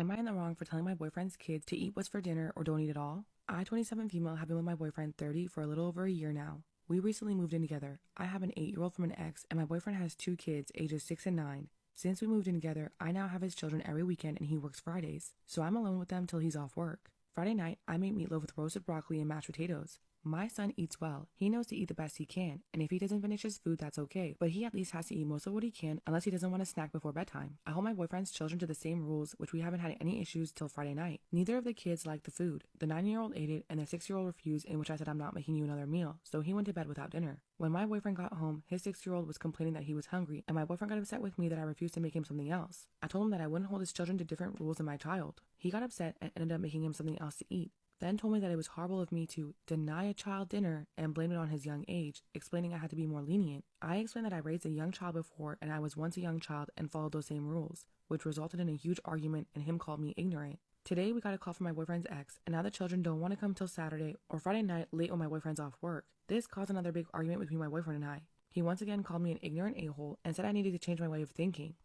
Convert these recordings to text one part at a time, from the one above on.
Am I in the wrong for telling my boyfriend's kids to eat what's for dinner or don't eat at all? I, 27 female, have been with my boyfriend 30 for a little over a year now. We recently moved in together. I have an 8-year-old from an ex, and my boyfriend has 2 kids, ages 6 and 9. Since we moved in together, I now have his children every weekend and he works Fridays, so I'm alone with them till he's off work. Friday night, I made meatloaf with roasted broccoli and mashed potatoes. My son eats well. He knows to eat the best he can, and if he doesn't finish his food, that's okay, but he at least has to eat most of what he can unless he doesn't want to snack before bedtime. I hold my boyfriend's children to the same rules, which we haven't had any issues till Friday night. Neither of the kids liked the food. The 9-year-old ate it, and the 6-year-old refused, in which I said I'm not making you another meal, so he went to bed without dinner. When my boyfriend got home, his 6-year-old was complaining that he was hungry, and my boyfriend got upset with me that I refused to make him something else. I told him that I wouldn't hold his children to different rules than my child. He got upset and ended up making him something else to eat. Then told me that it was horrible of me to deny a child dinner and blame it on his young age, explaining I had to be more lenient. I explained that I raised a young child before and I was once a young child and followed those same rules, which resulted in a huge argument and him called me ignorant. Today we got a call from my boyfriend's ex, and now the children don't want to come till Saturday or Friday night late when my boyfriend's off work. This caused another big argument between my boyfriend and I. He once again called me an ignorant a-hole and said I needed to change my way of thinking.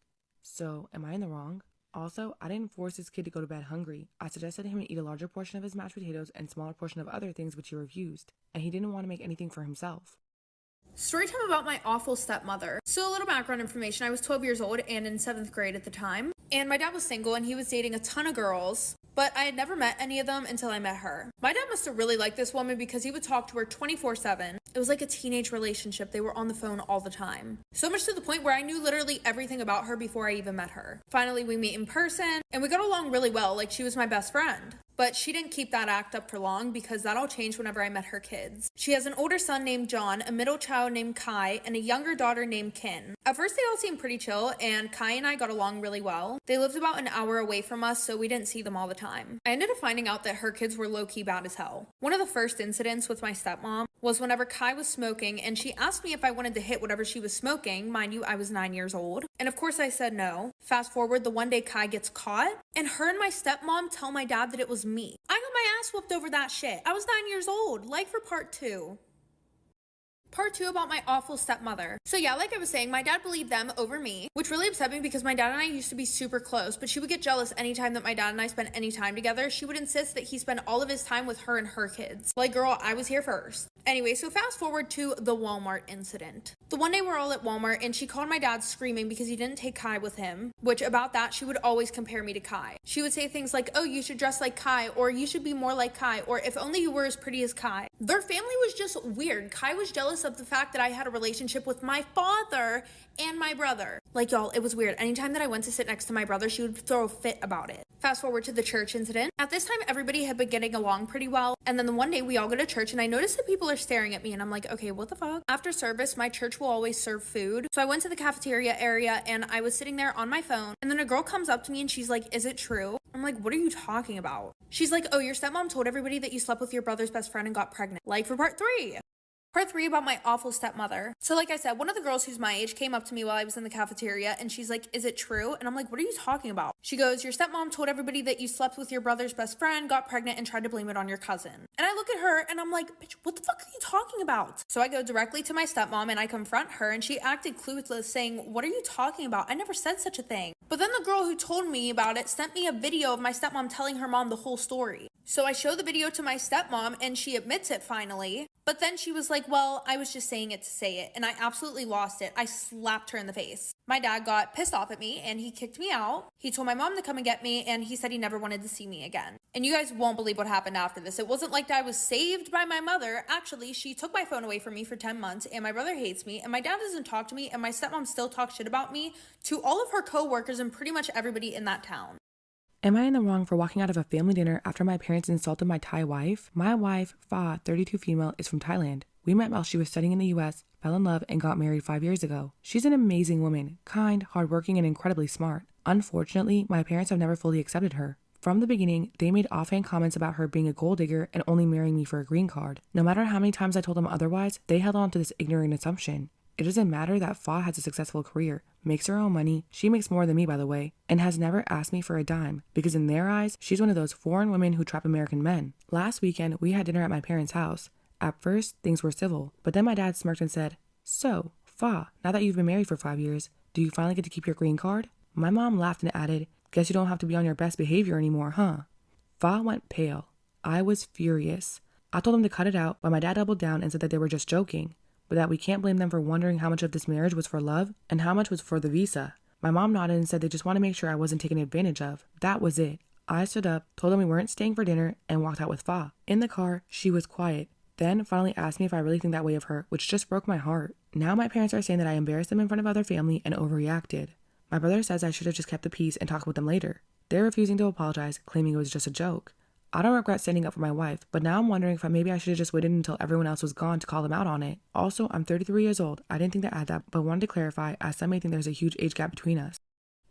So, am I in the wrong? Also, I didn't force this kid to go to bed hungry. I suggested him to eat a larger portion of his mashed potatoes and smaller portion of other things which he refused, and he didn't want to make anything for himself. Storytime about my awful stepmother. So a little background information. I was 12 years old and in 7th grade at the time. And my dad was single and he was dating a ton of girls, but I had never met any of them until I met her. My dad must have really liked this woman because he would talk to her 24/7. It was like a teenage relationship. They were on the phone all the time. So much to the point where I knew literally everything about her before I even met her. Finally, we meet in person and we got along really well, like she was my best friend. But she didn't keep that act up for long because that all changed whenever I met her kids. She has an older son named John, a middle child named Kai, and a younger daughter named Kin. At first they all seemed pretty chill, and Kai and I got along really well. They lived about an hour away from us, so we didn't see them all the time. I ended up finding out that her kids were low-key bad as hell. One of the first incidents with my stepmom was whenever Kai was smoking, and she asked me if I wanted to hit whatever she was smoking. Mind you, I was 9 years old. And of course I said no. Fast forward, the one day Kai gets caught, and her and my stepmom tell my dad that it was me. I got my ass whooped over that shit. I was 9 years old. Like for part 2. Part 2 about my awful stepmother. So yeah, like I was saying, my dad believed them over me, which really upset me because my dad and I used to be super close, but she would get jealous anytime that my dad and I spent any time together. She would insist that he spend all of his time with her and her kids. Like, girl, I was here first. Anyway, so fast forward to the Walmart incident. The one day we're all at Walmart and she called my dad screaming because he didn't take Kai with him, which about that, she would always compare me to Kai. She would say things like, oh, you should dress like Kai, or you should be more like Kai, or if only you were as pretty as Kai. Their family was just weird. Kai was jealous of the fact that I had a relationship with my father and my brother. Like, y'all, it was weird. Anytime that I went to sit next to my brother, she would throw a fit about it. Fast forward to the church incident. At this time, everybody had been getting along pretty well. And then the one day we all go to church and I noticed that people are staring at me and I'm like, okay, what the fuck? After service, my church will always serve food. So I went to the cafeteria area and I was sitting there on my phone. And then a girl comes up to me and she's like, is it true? I'm like, what are you talking about? She's like, oh, your stepmom told everybody that you slept with your brother's best friend and got pregnant. Like for part 3. Part 3 about my awful stepmother. So like I said, one of the girls who's my age came up to me while I was in the cafeteria and she's like, is it true? And I'm like, what are you talking about? She goes, your stepmom told everybody that you slept with your brother's best friend, got pregnant, and tried to blame it on your cousin. And I look at her and I'm like, bitch, what the fuck are you talking about? So I go directly to my stepmom and I confront her and she acted clueless saying, what are you talking about? I never said such a thing. But then the girl who told me about it sent me a video of my stepmom telling her mom the whole story. So I show the video to my stepmom and she admits it finally. But then she was like, well, I was just saying it to say it. And I absolutely lost it. I slapped her in the face. My dad got pissed off at me and he kicked me out. He told my mom to come and get me and he said he never wanted to see me again. And you guys won't believe what happened after this. It wasn't like I was saved by my mother. Actually, she took my phone away from me for 10 months and my brother hates me and my dad doesn't talk to me and my stepmom still talks shit about me to all of her co-workers and pretty much everybody in that town. Am I in the wrong for walking out of a family dinner after my parents insulted my Thai wife? My wife, Fa, 32 female, is from Thailand. We met while she was studying in the US, fell in love, and got married 5 years ago. She's an amazing woman, kind, hardworking, and incredibly smart. Unfortunately, my parents have never fully accepted her. From the beginning, they made offhand comments about her being a gold digger and only marrying me for a green card. No matter how many times I told them otherwise, they held on to this ignorant assumption. It doesn't matter that Fa has a successful career, makes her own money, she makes more than me by the way, and has never asked me for a dime, because in their eyes, she's one of those foreign women who trap American men. Last weekend, we had dinner at my parents' house. At first, things were civil, but then my dad smirked and said, so, Fa, now that you've been married for 5 years, do you finally get to keep your green card? My mom laughed and added, Guess you don't have to be on your best behavior anymore, huh? Fa went pale. I was furious. I told him to cut it out, but my dad doubled down and said that they were just joking, but that we can't blame them for wondering how much of this marriage was for love and how much was for the visa. My mom nodded and said they just want to make sure I wasn't taken advantage of. That was it. I stood up, told them we weren't staying for dinner, and walked out with Fa. In the car, she was quiet. Then finally asked me if I really think that way of her, which just broke my heart. Now my parents are saying that I embarrassed them in front of other family and overreacted. My brother says I should have just kept the peace and talked with them later. They're refusing to apologize, claiming it was just a joke. I don't regret standing up for my wife, but now I'm wondering if maybe I should have just waited until everyone else was gone to call them out on it. Also, I'm 33 years old. I didn't think to add that, but wanted to clarify, as some may think there's a huge age gap between us.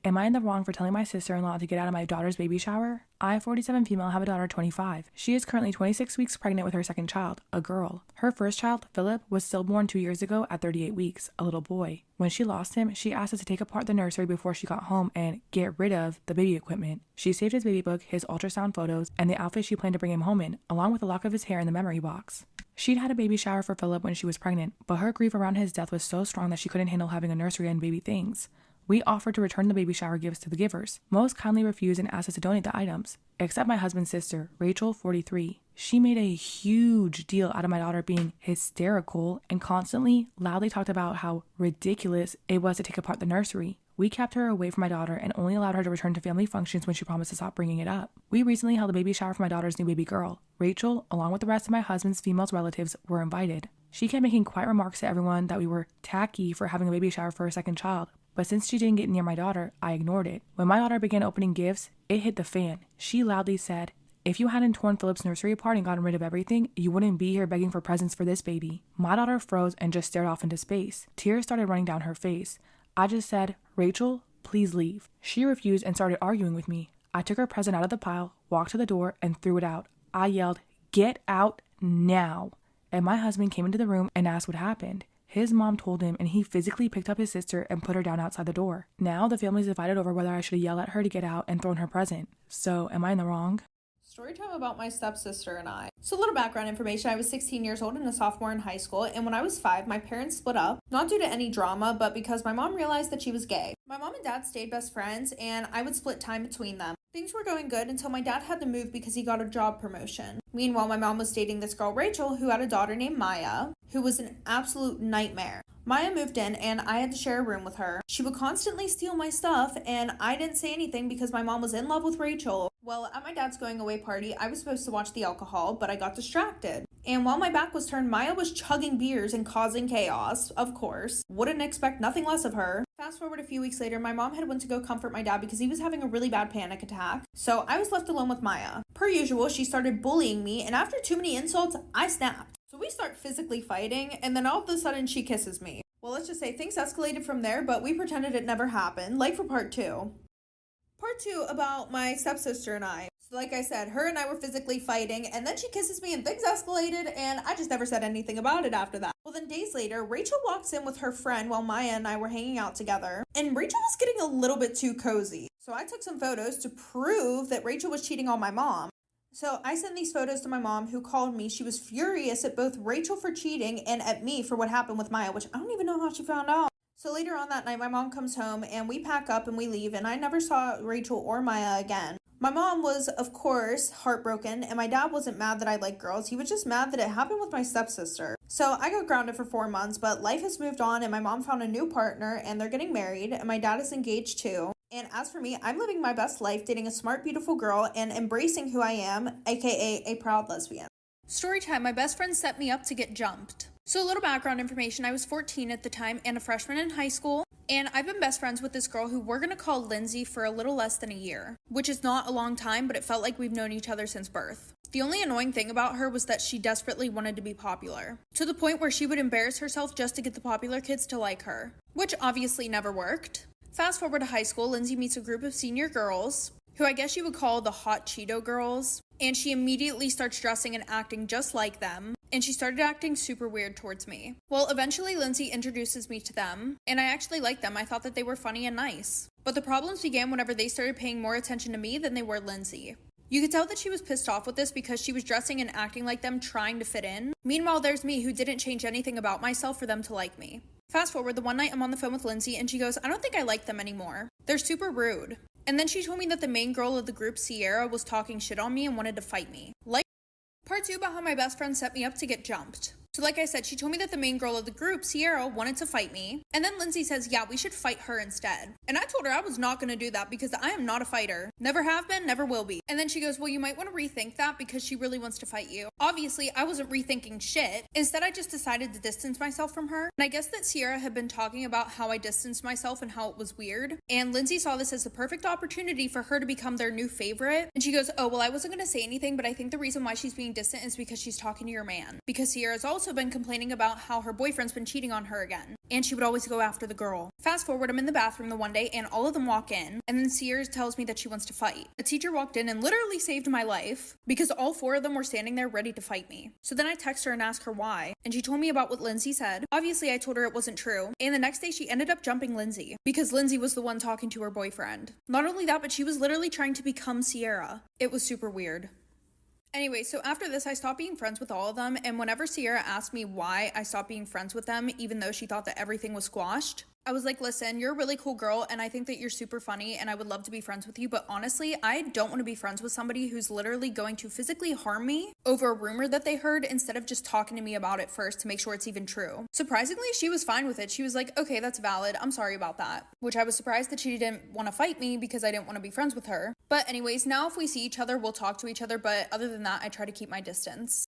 Am I in the wrong for telling my sister-in-law to get out of my daughter's baby shower? I, 47 female, have a daughter 25. She is currently 26 weeks pregnant with her second child, a girl. Her first child, Philip, was stillborn 2 years ago at 38 weeks, a little boy. When she lost him, she asked us to take apart the nursery before she got home and get rid of the baby equipment. She saved his baby book, his ultrasound photos, and the outfit she planned to bring him home in, along with a lock of his hair in the memory box. She'd had a baby shower for Philip when she was pregnant, but her grief around his death was so strong that she couldn't handle having a nursery and baby things. We offered to return the baby shower gifts to the givers. Most kindly refused and asked us to donate the items, except my husband's sister, Rachel, 43. She made a huge deal out of my daughter being hysterical and constantly loudly talked about how ridiculous it was to take apart the nursery. We kept her away from my daughter and only allowed her to return to family functions when she promised to stop bringing it up. We recently held a baby shower for my daughter's new baby girl. Rachel, along with the rest of my husband's female relatives, were invited. She kept making quiet remarks to everyone that we were tacky for having a baby shower for her second child. But since she didn't get near my daughter, I ignored it. When my daughter began opening gifts, it hit the fan. She loudly said, "If you hadn't torn Philip's nursery apart and gotten rid of everything, you wouldn't be here begging for presents for this baby." My daughter froze and just stared off into space. Tears started running down her face. I just said, "Rachel, please leave." She refused and started arguing with me. I took her present out of the pile, walked to the door, and threw it out. I yelled, "Get out now!" And my husband came into the room and asked what happened. His mom told him, and he physically picked up his sister and put her down outside the door. Now the family's divided over whether I should yell at her to get out and thrown her present. So, am I in the wrong? Story time about my stepsister and I. So a little background information, I was 16 years old and a sophomore in high school, and when I was 5, my parents split up, not due to any drama, but because my mom realized that she was gay. My mom and dad stayed best friends, and I would split time between them. Things were going good until my dad had to move because he got a job promotion. Meanwhile, my mom was dating this girl, Rachel, who had a daughter named Maya, who was an absolute nightmare. Maya moved in and I had to share a room with her. She would constantly steal my stuff and I didn't say anything because my mom was in love with Rachel. Well, at my dad's going away party, I was supposed to watch the alcohol, but I got distracted. And while my back was turned, Maya was chugging beers and causing chaos, of course. Wouldn't expect nothing less of her. Fast forward a few weeks later, my mom had went to go comfort my dad because he was having a really bad panic attack. So I was left alone with Maya. Per usual, she started bullying me, and after too many insults, I snapped. So we start physically fighting, and then all of a sudden she kisses me. Well, let's just say things escalated from there, but we pretended it never happened, like for part 2. Part 2 about my stepsister and I. So like I said, her and I were physically fighting, and then she kisses me and things escalated, and I just never said anything about it after that. Well, then days later, Rachel walks in with her friend while Maya and I were hanging out together, and Rachel was getting a little bit too cozy. So I took some photos to prove that Rachel was cheating on my mom. So I sent these photos to my mom, who called me. She was furious at both Rachel for cheating and at me for what happened with Maya, which I don't even know how she found out. So later on that night, my mom comes home and we pack up and we leave, and I never saw Rachel or Maya again. My mom was, of course, heartbroken, and my dad wasn't mad that I like girls. He was just mad that it happened with my stepsister. So I got grounded for 4 months, but life has moved on, and my mom found a new partner, and they're getting married, and my dad is engaged too. And as for me, I'm living my best life, dating a smart, beautiful girl, and embracing who I am, aka a proud lesbian. Storytime, my best friend set me up to get jumped. So a little background information, I was 14 at the time and a freshman in high school, and I've been best friends with this girl who we're going to call Lindsay for a little less than a year, which is not a long time, but it felt like we've known each other since birth. The only annoying thing about her was that she desperately wanted to be popular, to the point where she would embarrass herself just to get the popular kids to like her, which obviously never worked. Fast forward to high school, Lindsay meets a group of senior girls, who I guess you would call the hot Cheeto girls, and she immediately starts dressing and acting just like them, and she started acting super weird towards me. Well, eventually Lindsay introduces me to them, and I actually liked them. I thought that they were funny and nice. But the problems began whenever they started paying more attention to me than they were Lindsay. You could tell that she was pissed off with this because she was dressing and acting like them, trying to fit in. Meanwhile, there's me, who didn't change anything about myself for them to like me. Fast forward, the one night I'm on the phone with Lindsay and she goes, "I don't think I like them anymore. They're super rude." And then she told me that the main girl of the group, Sierra, was talking shit on me and wanted to fight me. Like part 2 about how my best friend set me up to get jumped. So like I said, she told me that the main girl of the group, Sierra, wanted to fight me. And then Lindsay says, yeah, we should fight her instead. And I told her I was not going to do that because I am not a fighter. Never have been, never will be. And then she goes, well, you might want to rethink that because she really wants to fight you. Obviously, I wasn't rethinking shit. Instead, I just decided to distance myself from her. And I guess that Sierra had been talking about how I distanced myself and how it was weird. And Lindsay saw this as the perfect opportunity for her to become their new favorite. And she goes, oh, well, I wasn't going to say anything, but I think the reason why she's being distant is because she's talking to your man. Because Sierra's also been complaining about how her boyfriend's been cheating on her again. And she would always go after the girl. Fast forward, I'm in the bathroom the one day and all of them walk in. And then Sierra tells me that she wants to fight. A teacher walked in and literally saved my life because all 4 of them were standing there ready to fight me. So then I text her and ask her why. And she told me about what Lindsay said. Obviously, I told her it wasn't true. And the next day she ended up jumping Lindsay because Lindsay was the one talking to her boyfriend. Not only that, but she was literally trying to become Sierra. It was super weird. Anyway, so after this, I stopped being friends with all of them, and whenever Sierra asked me why I stopped being friends with them, even though she thought that everything was squashed, I was like, listen, you're a really cool girl, and I think that you're super funny, and I would love to be friends with you, but honestly, I don't want to be friends with somebody who's literally going to physically harm me over a rumor that they heard instead of just talking to me about it first to make sure it's even true. Surprisingly, she was fine with it. She was like, okay, that's valid. I'm sorry about that. Which I was surprised that she didn't want to fight me because I didn't want to be friends with her. But anyways, now if we see each other, we'll talk to each other, but other than that, I try to keep my distance.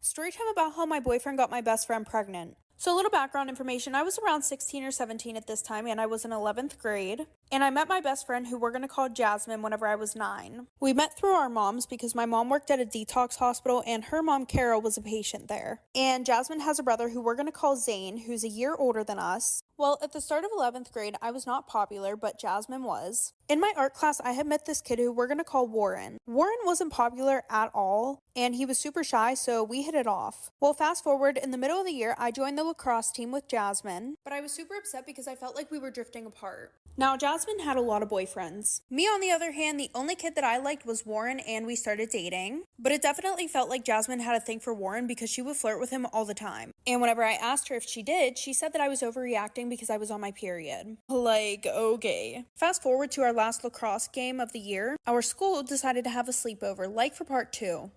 Storytime about how my boyfriend got my best friend pregnant. So a little background information, I was around 16 or 17 at this time and I was in 11th grade. And I met my best friend who we're going to call Jasmine whenever I was 9. We met through our moms because my mom worked at a detox hospital and her mom, Carol, was a patient there. And Jasmine has a brother who we're going to call Zane, who's a year older than us. Well, at the start of 11th grade, I was not popular, but Jasmine was. In my art class, I had met this kid who we're going to call Warren. Warren wasn't popular at all, and he was super shy, so we hit it off. Well, fast forward, in the middle of the year, I joined the lacrosse team with Jasmine, but I was super upset because I felt like we were drifting apart. Now, Jasmine had a lot of boyfriends. Me, on the other hand, the only kid that I liked was Warren, and we started dating. But it definitely felt like Jasmine had a thing for Warren because she would flirt with him all the time. And whenever I asked her if she did, she said that I was overreacting because I was on my period. Like, okay. Fast forward to our last lacrosse game of the year, our school decided to have a sleepover, like for part 2.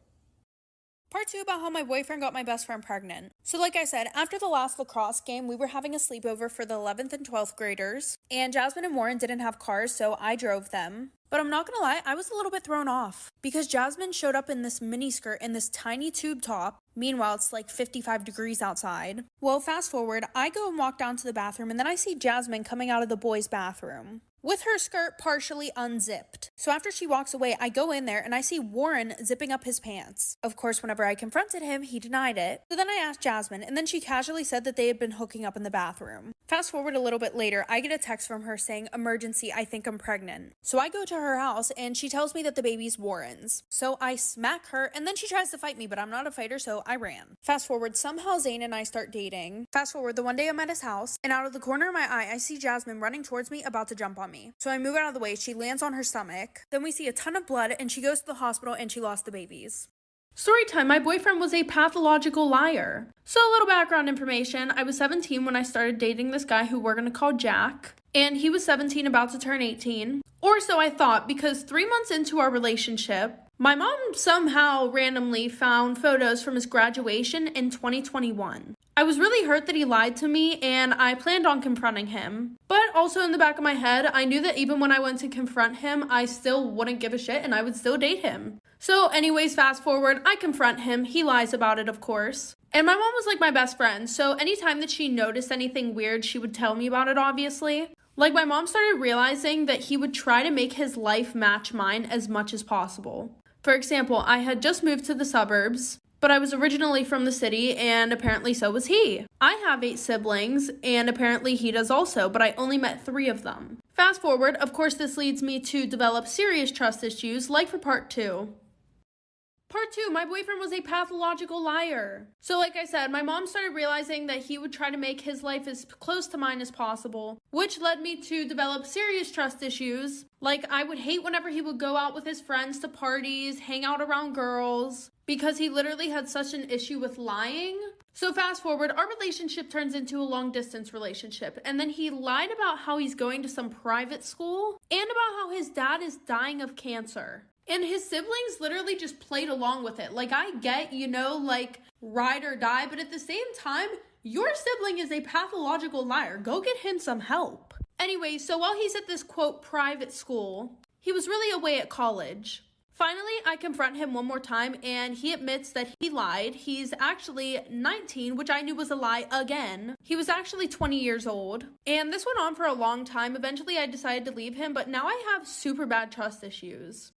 Part 2 about how my boyfriend got my best friend pregnant. So like I said, after the last lacrosse game, we were having a sleepover for the 11th and 12th graders. And Jasmine and Warren didn't have cars, so I drove them. But I'm not gonna lie, I was a little bit thrown off. Because Jasmine showed up in this mini skirt and this tiny tube top. Meanwhile, it's like 55 degrees outside. Well, fast forward, I go and walk down to the bathroom and then I see Jasmine coming out of the boys' bathroom with her skirt partially unzipped. So after she walks away, I go in there and I see Warren zipping up his pants. Of course, whenever I confronted him, he denied it. So then I asked Jasmine, and then she casually said that they had been hooking up in the bathroom. Fast forward a little bit later, I get a text from her saying, emergency, I think I'm pregnant. So I go to her house and she tells me that the baby's Warren's. So I smack her and then she tries to fight me, but I'm not a fighter, so I ran. Fast forward, somehow Zane and I start dating. Fast forward, the one day I'm at his house, and out of the corner of my eye, I see Jasmine running towards me, about to jump on me. So I move out of the way, she lands on her stomach. Then we see a ton of blood and she goes to the hospital and she lost the babies. Storytime, my boyfriend was a pathological liar. So a little background information, I was 17 when I started dating this guy who we're going to call Jack. And he was 17, about to turn 18. Or so I thought, because 3 months into our relationship, my mom somehow randomly found photos from his graduation in 2021. I was really hurt that he lied to me, and I planned on confronting him. But also in the back of my head, I knew that even when I went to confront him, I still wouldn't give a shit and I would still date him. So anyways, fast forward, I confront him. He lies about it, of course. And my mom was like my best friend, so anytime that she noticed anything weird, she would tell me about it, obviously. Like, my mom started realizing that he would try to make his life match mine as much as possible. For example, I had just moved to the suburbs, but I was originally from the city, and apparently so was he. I have 8 siblings, and apparently he does also, but I only met 3 of them. Fast forward, of course this leads me to develop serious trust issues, like for part 2. Part 2, my boyfriend was a pathological liar. So like I said, my mom started realizing that he would try to make his life as close to mine as possible, which led me to develop serious trust issues. Like, I would hate whenever he would go out with his friends to parties, hang out around girls, because he literally had such an issue with lying. So fast forward, our relationship turns into a long distance relationship, and then he lied about how he's going to some private school and about how his dad is dying of cancer. And his siblings literally just played along with it. Like, I get, like ride or die, but at the same time, your sibling is a pathological liar. Go get him some help. Anyway, so while he's at this quote private school, he was really away at college. Finally, I confront him one more time and he admits that he lied. He's actually 19, which I knew was a lie again. He was actually 20 years old. And this went on for a long time. Eventually, I decided to leave him, but now I have super bad trust issues.